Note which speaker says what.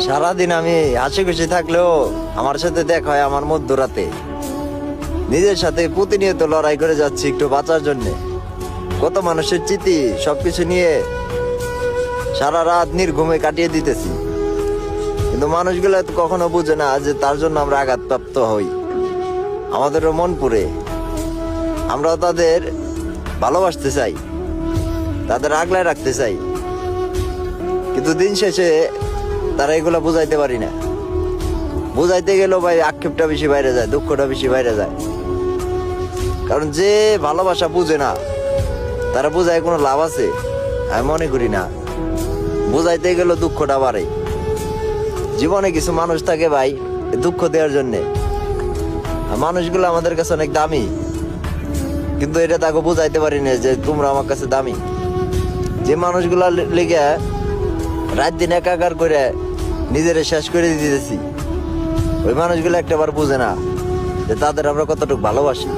Speaker 1: সারাদিন আমি হাসি খুশি থাকলেও আমার সাথে দেখা হয় আমার মধ্যরাতে। নিজের সাথে প্রতিনিয়ত লড়াই করে যাচ্ছি একটু বাঁচার জন্য। কত মানুষের স্মৃতি সবকিছু নিয়ে সারা রাত নির্ঘুমে কাটিয়ে দিতেছি, কিন্তু মানুষগুলো তো কখনো বুঝে না যে তার জন্য আমরা আঘাতপ্রাপ্ত হই। আমাদেরও মন পুড়ে, আমরাও তাদের ভালোবাসতে চাই, তাদের আগলায় রাখতে চাই, কিন্তু দিন শেষে তারা এগুলো বুঝাইতে পারি না। বুঝাইতে গেলেও ভাই আক্ষেপটা বেশি বাইরে যায়, দুঃখটা বেশি বাইরে যায়। কারণ যে ভালোবাসা বুঝে না তারা বুঝায় কোনো লাভ আছে আমি মনে করি না। বুঝাইতে গেলেও দুঃখটা বাড়ে। জীবনে কিছু মানুষ থাকে ভাই দুঃখ দেওয়ার জন্যে, মানুষগুলো আমাদের কাছে অনেক দামি, কিন্তু এটা তাকে বুঝাইতে পারি না যে তোমরা আমার কাছে দামি। যে মানুষগুলা লেগে রাত দিন একাকার করে নিজের শেষ করে দিতেছি, ওই মানুষগুলো একটাবার বুঝে না যে তাদের আমরা কতটুকু ভালোবাসি।